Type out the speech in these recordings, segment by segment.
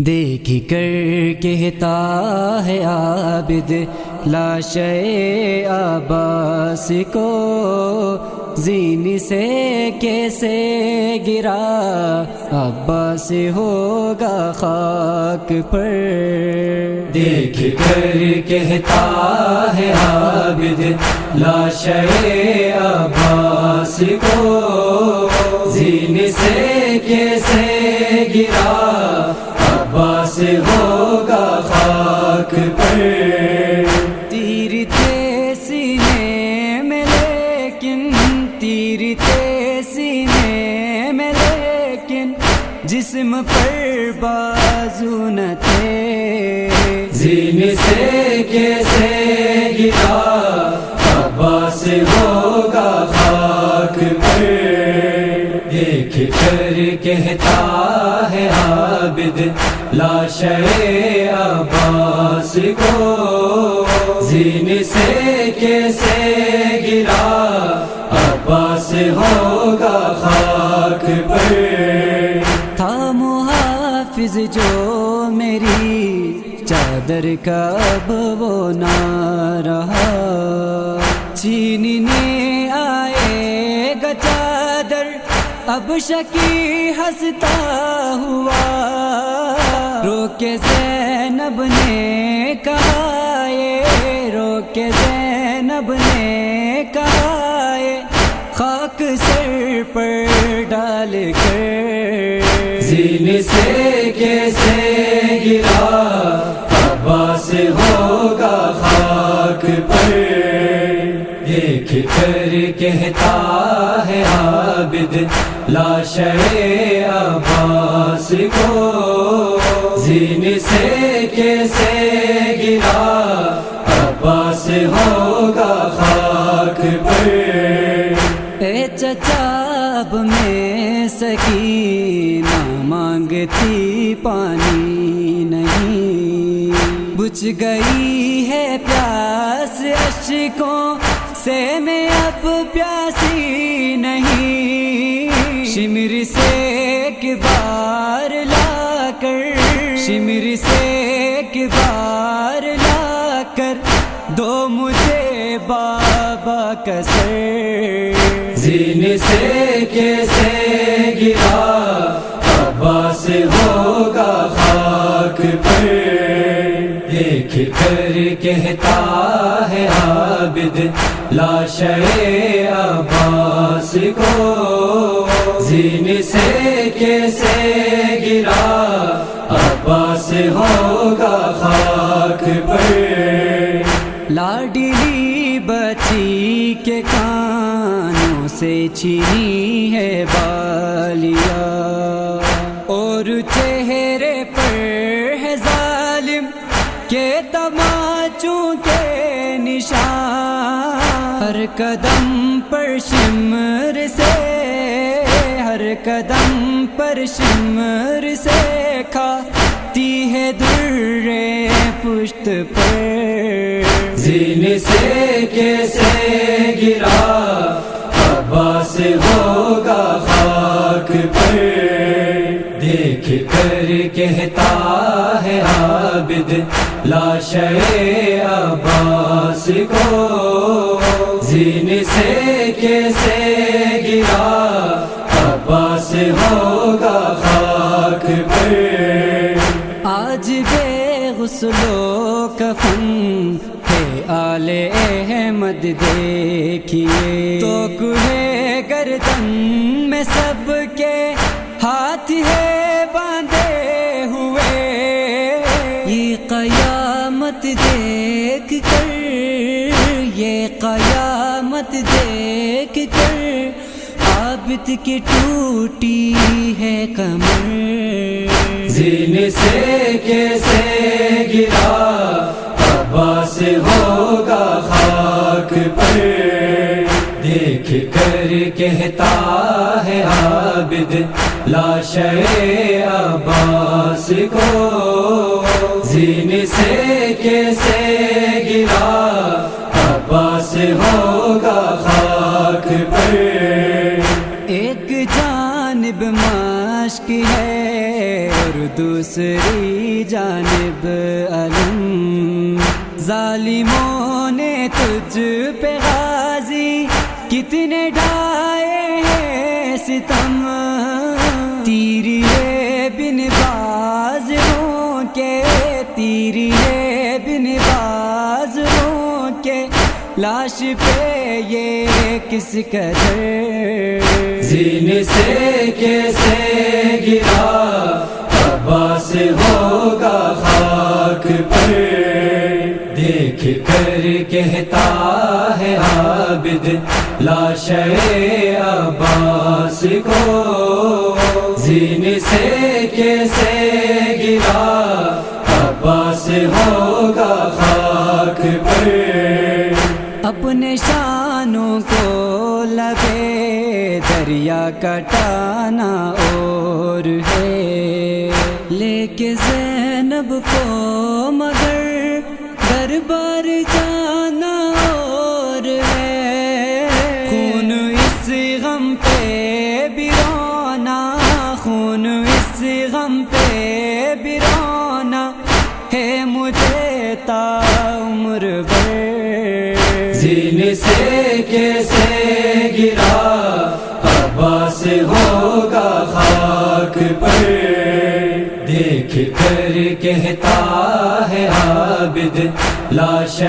دیکھ کر کہتا ہے عابد لاشے عباس کو، زین سے کیسے گرا عباس ہوگا خاک پر۔ دیکھ کر کہتا ہے عابد لاشے عباس کو، زین سے کیسے گرا عباس ہوگا خاک پر۔ تیر تھے سینے میں لیکن، تیر تھے سینے میں لیکن، جسم پر بازو نہ تھے، زین سے کیسے گرا عباس ہوگا خاک پر۔ دیکھ کر کہتا ہے عابد لاشے عباس کو، زین سے کیسے گرا عباس ہوگا خاک پر۔ تھا محافظ جو میری چادر کا اب وہ نہ رہا، چھیننے آئے گا چادر اب شکی ہنستا ہوا۔ رو کے زینب نے کہا، یہ رو کے زینب نے کہا، یہ خاک سر پر ڈال کر، زین سے کیسے گرا عباس ہوگا خاک پر۔ دیکھ کر کہتا ہے عابد لاشے عباس کو، زین سے کیسے گرا عباس ہوگا خاک پر۔ اے چچا اب میں سکینہ مانگتی پانی نہیں، بجھ گئی ہے پیاس اشکوں سے میں اب پیاسی نہیں۔ شمر سے ایک بار لا کر، شمر سے ایک بار لا کر دو مجھے بابا کا سر، زین سے کیسے گرا عباس ہوگا خاک پر۔ دیکھ کر کہتا ہے عابد لاشے عباس کو، زین سے کیسے گرا عباس ہوگا خاک پر۔ لاڈلی بچی کے کانوں سے چھینی ہے بالیاں، اور چہرے پر ہے ظالم کے تماچوں کے نشان۔ ہر قدم پر شمر سے، ہر قدم پر شمر سے کھاتی ہے درے پشت پر، زین سے کیسے گرا عباس ہوگا خاک پر۔ دیکھ کر کہتا ہے عابد لاشے عباس کو، زین سے کیسے گرا عباس ہوگا خاک پر۔ آج بے غسل و کفن ہے آل احمد دیکھیے، تو کوہ گردن میں سب کے ہاتھ ہے باندھے ہوئے۔ یہ قیامت دیکھ کر، یہ قیامت دیکھ کر عابد کی ٹوٹی ہے کمر، زین سے کیسے گرا عباس ہوگا خاک پر۔ دیکھ کر کہتا ہے عابد لاشے عباس کو، زین سے کیسے گرا عباس ہوگا خاک پر۔ ایک جانب مشق ہے اور دوسری جانب علم، ظالموں نے تجھ پہ غازی کتنے ڈھائے ہیں ستم، تیری ہے بن بازوں کے، تیری ہے بن بازوں کے، لاش پہ یہ کس قدر زین سے کیسے گرا عباس ہوگا خاک پر، دیکھ کر کہتا ہے عابد لاش عباس کو، زین سے کیسے گرا عباس ہوگا خاک پر، اپنے شانوں کو لبے دریا کٹانا اور ہے، لے کے زینب کو مگر دربار جانا اور ہے، خون اس غم پہ بھی رونا، خون اس غم پہ بھی رونا ہے مجھے تا عمر بھر، زین سے کیسے گرا عباس ہوگا خاک پر، دیکھ کر کہتا ہے عابد لاش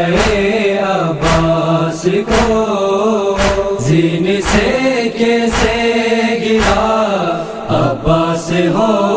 عباس کو، زین سے کیسے گرا عباس ہو